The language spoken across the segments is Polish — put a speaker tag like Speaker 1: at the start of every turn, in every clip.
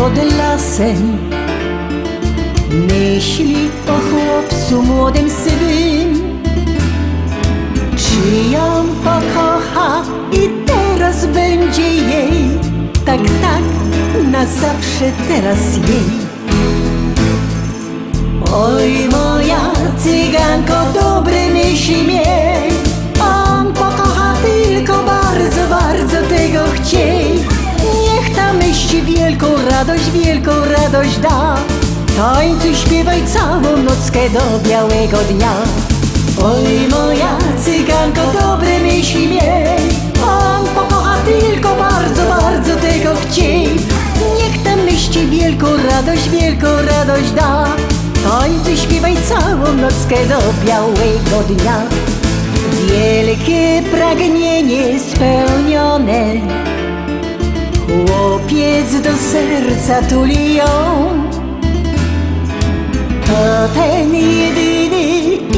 Speaker 1: pod lasem, myśli o chłopcu młodym sywym. Czy ją pokocha i teraz będzie jej, tak, tak, na zawsze teraz jej. Oj, moja cyganko, dobre myśli miej, on pokocha tylko bardzo, bardzo tego chciej. Niech ta myśl wielką radość da, tańcuj, śpiewaj całą nockę do białego dnia. Oj, moja cyganko, dobre myśli miej, on pokocha tylko bardzo, bardzo tego chciej. Niech ta myśl wielką radość da, tańcuj, śpiewaj całą nockę do białego dnia. Wielkie pragnienie spełnione, chłopiec do serca tuli ją. To ten jedyny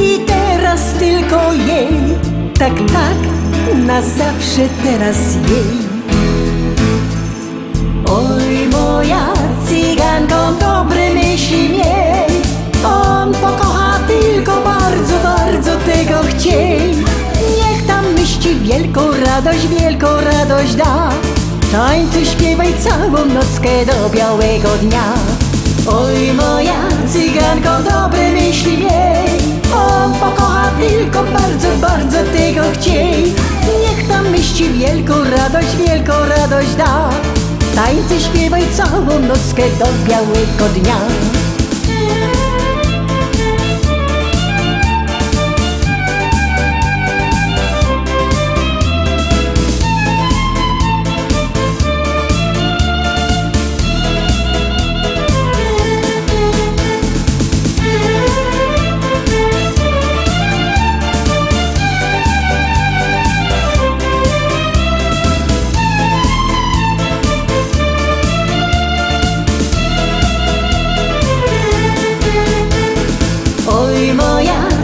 Speaker 1: i teraz tylko jej, tak, tak, na zawsze teraz jej. Oj, moja cyganko, dobre myśli miej, on pokocha tylko bardzo, bardzo tego chciej. Niech tam myśli wielką radość da, tańcuj, śpiewaj całą nockę do białego dnia. Oj, moja cyganko, dobre myśli miej, on pokocha tylko bardzo, bardzo tego chciej. Niech tam myśli wielką radość da, tańcuj, śpiewaj całą nockę do białego dnia.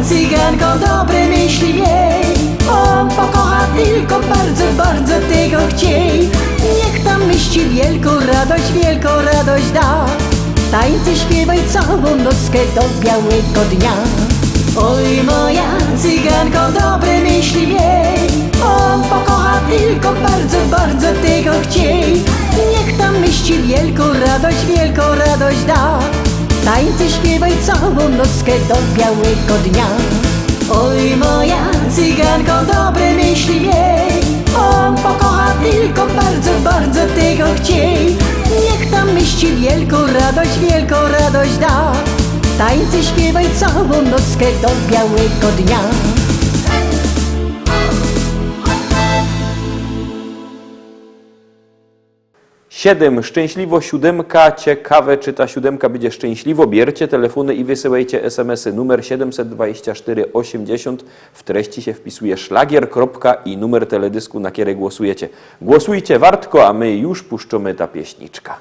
Speaker 1: Cyganko, dobre myśli miej, on pokocha tylko bardzo, bardzo tego chciej. Niech tam myśli wielką radość da, tańcuj, śpiewaj całą nockę do białego dnia. Oj, moja cyganko, dobre myśli miej, on pokocha tylko bardzo, bardzo tego chciej. Niech tam myśli wielką radość da, tańcuj, śpiewaj całą nockę do białego dnia. Oj, moja cyganko, dobre myśli miej, on pokocha tylko bardzo, bardzo tego chciej. Niech tam myśli wielką radość da, tańcuj, śpiewaj całą nockę do białego dnia.
Speaker 2: 7. Szczęśliwo siódemka. Ciekawe, czy ta siódemka będzie szczęśliwo. Bierzcie telefony i wysyłajcie SMS-y. Numer 724 80. W treści się wpisuje szlagier, kropka i numer teledysku, na który głosujecie. Głosujcie wartko, a my już puszczamy ta pieśniczka.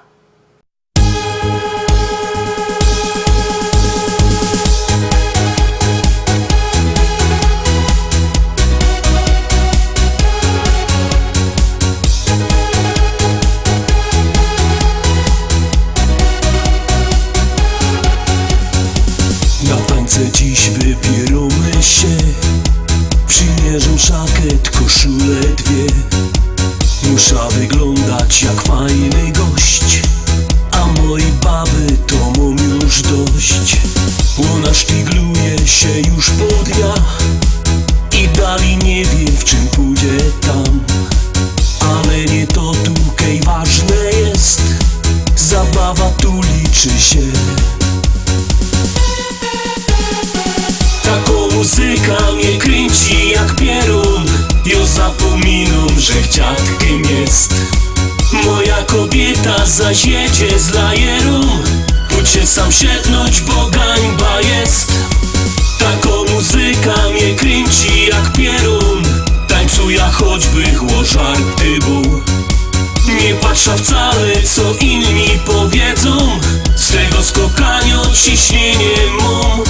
Speaker 3: Dziś wybieramy się, przymierzę szakiet, koszulę dwie. Muszę wyglądać jak fajny gość, a mojej baby to mam już dość. Ona szpigluje się już po dniach i dalej nie wiem, w czym pójdzie tam. Ale nie to tutaj ważne jest, zabawa tu liczy się. Taką muzyka mnie kręci jak pierun, ja zapominam, że dziadkiem jest. Moja kobieta zaś jedzie z lajerą, ucie sam siednąć, bo gańba jest. Taką muzyka mnie kręci jak pierun, tańcuja choćby chłożarty był. Nie patrzę wcale, co inni powiedzą, z tego skokania ciśnienie mam.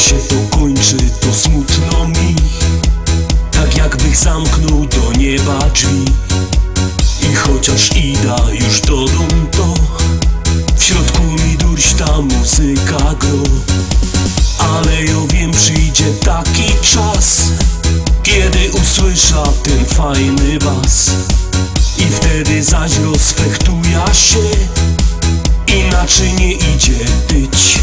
Speaker 3: Jak się to kończy, to smutno mi, tak jakbych zamknął do nieba drzwi. I chociaż ida już do domu, to w środku mi durś ta muzyka gro. Ale ja wiem, przyjdzie taki czas, kiedy usłysza ten fajny bas. I wtedy zaś rozfechtuja się, inaczej nie idzie tyć.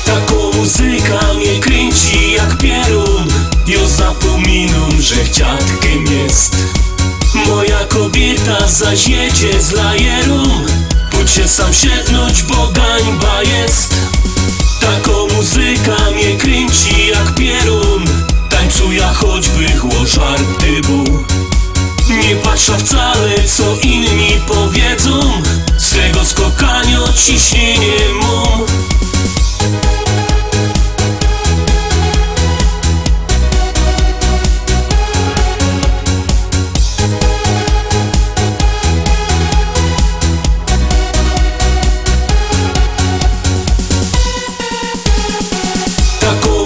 Speaker 3: Taką muzyka mnie kręci jak pierun. Ja zapominam, że chciatkiem jest. Moja kobieta zaś jedzie z lajerą. Pójdź się sam siednąć, bo gańba jest. Taką muzyka mnie kręci jak pierun. Tańcuja choćby chło żarty był. Nie patrza wcale co inni powiedzą. Z tego skokania ciśnienie mam.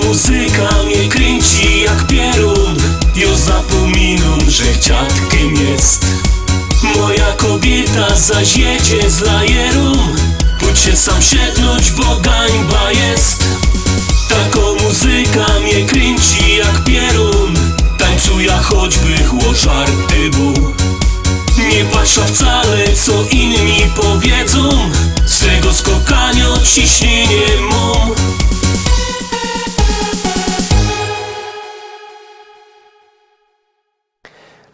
Speaker 3: Muzyka mnie kręci jak pierun. Ja zapominam, że chciatkiem jest. Moja kobieta zaś jedzie z lajerą. Pójdź się sam siednąć, bo gańba jest. Taką muzyka mnie kręci jak pierun. Tańcuja choćby chło żarty był. Nie patrza wcale co inni powiedzą. Z tego skokania ciśnienie mam.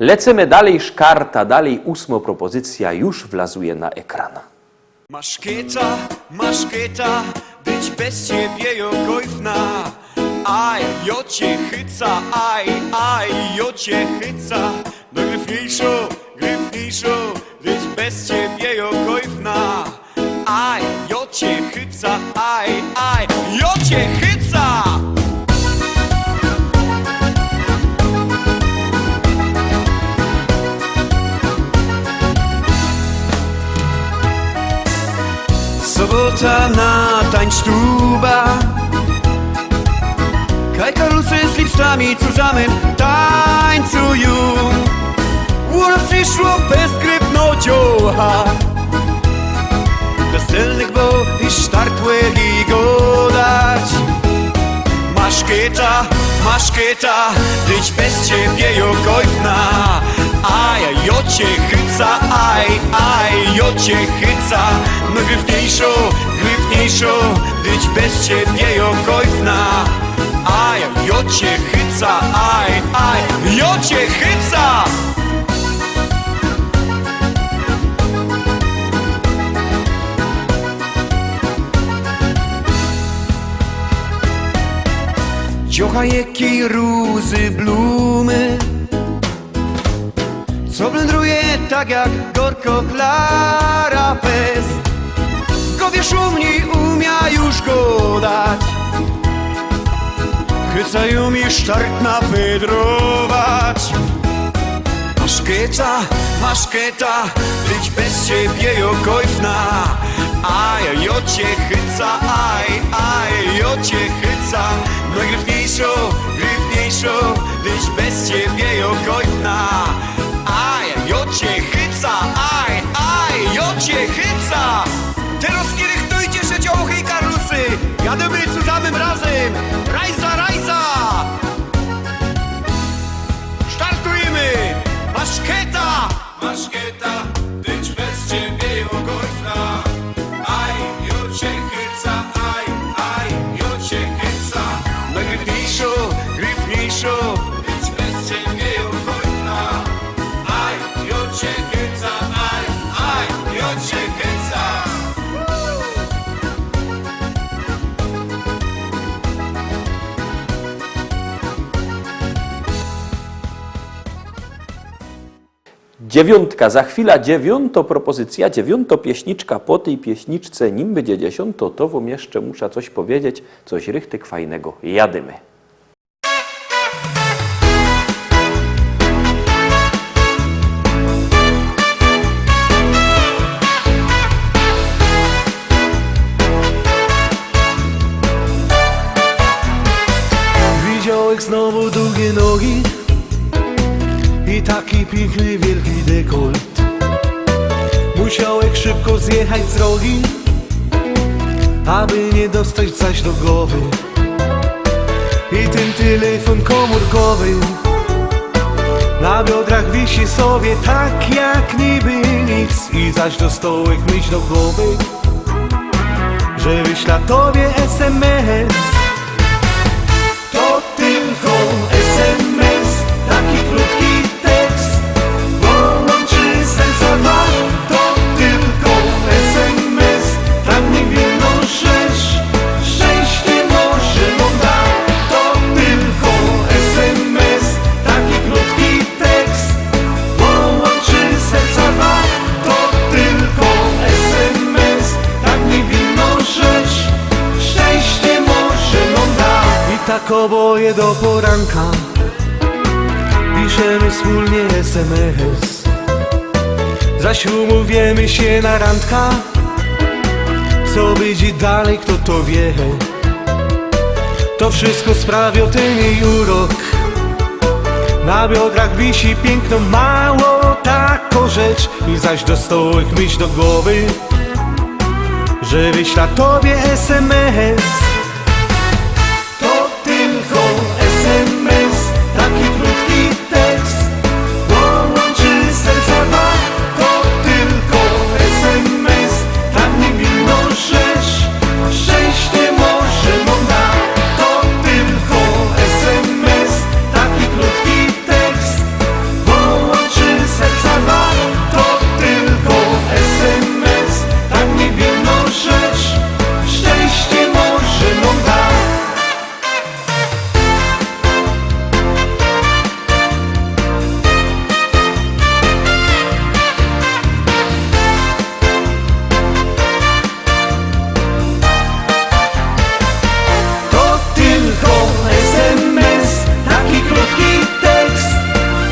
Speaker 2: Lecimy dalej, szkarta, dalej 8. propozycja już wlazuje na ekran.
Speaker 4: Masz kieta, być bez ciebie jokojfna. Aj, jo cię chyca, aj, jo cię chyca. No gryfniejszo, być bez ciebie jokojfna. Aj, jo cię chyca, aj, jo cię chyca. Sobota na tańcztuba. Kaj karusy z lipstami zusammen tańcują. Uro przyszło bezgrypnociocha. Weselnych bo i sztartłych i godać. Masz kieta, być bez ciebie jokojfna. Aj, jo cię chyca, aj, jo cię chyca. No gryfniejszo, być bez ciebie jokojfna. Aj, jo cię chyca, aj, jo cię chyca. Ciocha jakiej rózy blumy, co blędruje tak jak gorko klara pest. W głowie szumni umia już go dać. Chycają mi sztartna wydrować. Masz kieta, być bez ciebie jokojfna. Aj, jo cię chyca, aj, jo cię chyca. No i gryfniejszo, być bez ciebie jokojfna. Aj, jo cię chyca, aj, jo cię chyca. Teraz rychtujcie się dziołchy i karusy. Jademy zusammen razem. Rajza. Startujemy. Masz kieta, być bez ciebie jokojfna. Aj, jo cię chyca, aj, jo cię chyca. No i gryfniejszo, być bez ciebie jokojfna. Aj, jo cię chyca, aj, jo cię chyca.
Speaker 2: 9. Za chwilę 9. propozycja, 9. pieśniczka. Po tej pieśniczce, nim będzie 10, to wam jeszcze muszę coś powiedzieć, coś rychtyk fajnego. Jadymy.
Speaker 5: długie nogi i taki piękny wielki dekolt. Musiałek szybko zjechać z drogi, aby nie dostać coś do głowy. I ten telefon komórkowy na biodrach wisi sobie tak jak niby nic. I zaś do stołek myśl do głowy, że wyśla tobie SMS. To tylko SMS, taki krótki tekst, połączy serca dwa. To tylko SMS, tak niewinną rzecz, szczęście może nam da. To tylko SMS, taki krótki tekst, połączy serca dwa. To tylko SMS, tak niewinną rzecz, szczęście może nam da. I tak oboje do poranka piszemy wspólnie SMS. Zaś umówiemy się na randka, co będzie dalej, kto to wie. To wszystko sprawia ten jej urok. Na biodrach wisi piękno, mało taką rzecz. I zaś do stołek myśl do głowy, że wyśla tobie SMS. To tylko SMS, taki krótki tekst, połączy serca dwa. To tylko SMS, tak niewinną rzecz, szczęście może nam da. To tylko SMS, taki krótki tekst, połączy serca dwa. To tylko SMS, tak niewinną rzecz, szczęście może nam da. To tylko SMS, taki krótki tekst,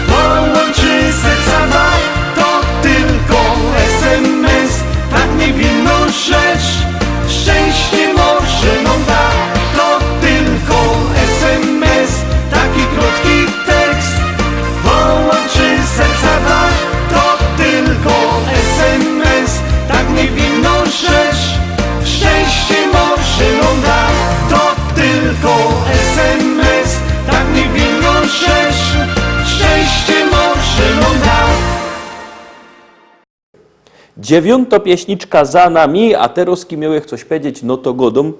Speaker 5: połączy serca dwa. To tylko SMS, tak niewinną rzecz, szczęście może nam da. To tylko SMS, taki krótki tekst, połączy serca dwa. To tylko SMS, tak niewinną rzecz, szczęście może nam da. To tylko SMS, tak niewinną rzecz, szczęście może nam da.
Speaker 2: Dziewiąta pieśniczka za nami, a teraz kim miałech coś powiedzieć, no to godą.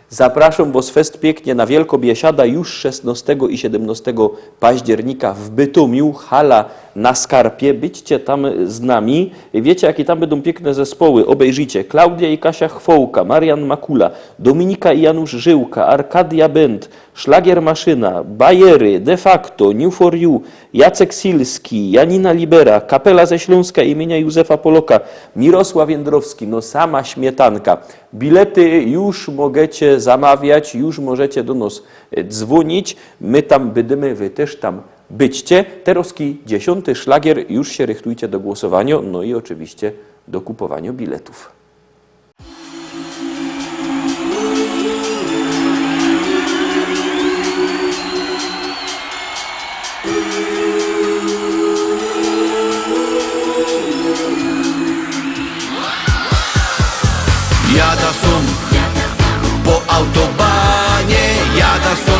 Speaker 2: Zapraszam was fest pięknie na Wielkobiesiada już 16 i 17 października w Bytomiu, hala na Skarpie. Byćcie tam z nami. Wiecie, jakie tam będą piękne zespoły. Obejrzyjcie. Klaudia i Kasia Chwołka, Marian Makula, Dominika i Janusz Żyłka, Arkadia Band, Szlagier Maszyna, Bajery, De Facto, New for You, Jacek Silski, Janina Libera, Kapela ze Śląska imienia Józefa Poloka, Mirosław Jędrowski, no sama śmietanka. Bilety już możecie zamawiać, już możecie do nas dzwonić. My tam będziemy, wy też tam byćcie. Teroski 10. szlagier, już się rychtujcie do głosowania, no i oczywiście do kupowania biletów.
Speaker 4: Jada są po autobanie, jada są.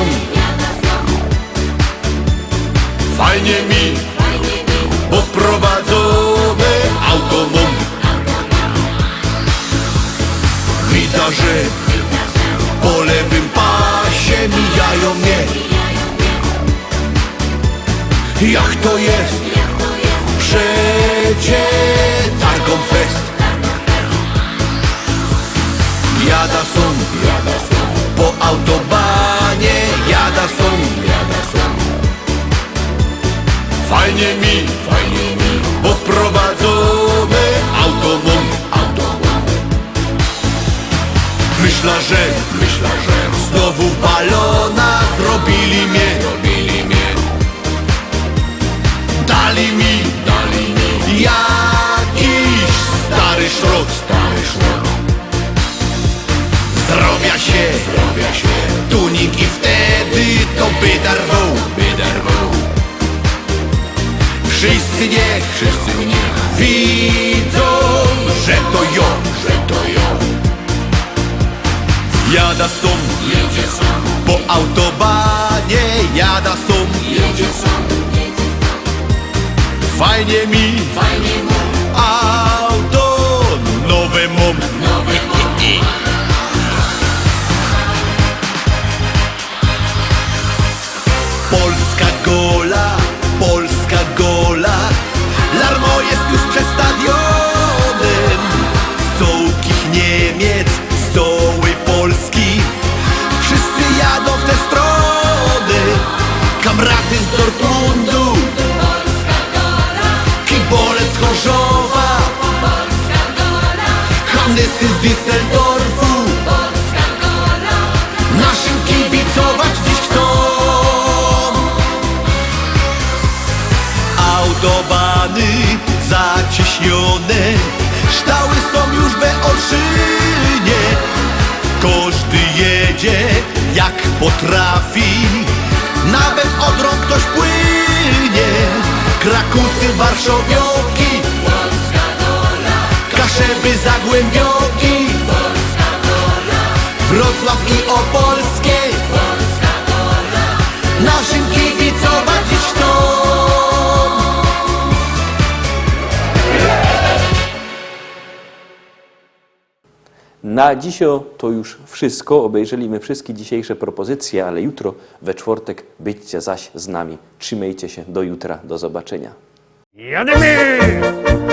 Speaker 4: Fajnie mi, bo sprowadzone auto mam. Widzę, że po lewym pasie mijają mnie. Jak to jest? Przecie targą fest. Jada są po autobanie, jada są. Fajnie mi, bo sprowadzone auto mam. Myślę, że znowu w balona zrobili mnie. Dali mi jakiś stary szrot. Zrobia się tunik i wtedy to by darwał. wszyscy niech widzą, że to jo, Jada som, po autobanie, jada som, fajnie mi, auto nowe mam. Polska gola, Larmo jest już przed stadionem. Stołkich Niemiec, stoły Polski, wszyscy jadą w te strony. Kamraty z Dortmundu, kibole z Chorzowa, Hanysy z Düsseldorfu, naszym kibicować dziś chcą. Autobany zacieśnione, ształy są już we Olszynie. Każdy jedzie jak potrafi, nawet Odrą ktoś płynie. Krakusy, Warszawioki, Kaszeby, Zagłębioki, Wrocław i Opolskie, naszym kibicować dziś chcą.
Speaker 2: Na dziś to już wszystko. Obejrzeliśmy wszystkie dzisiejsze propozycje, ale jutro, we czwartek, byćcie zaś z nami. Trzymajcie się, do jutra, do zobaczenia.
Speaker 5: Jademy!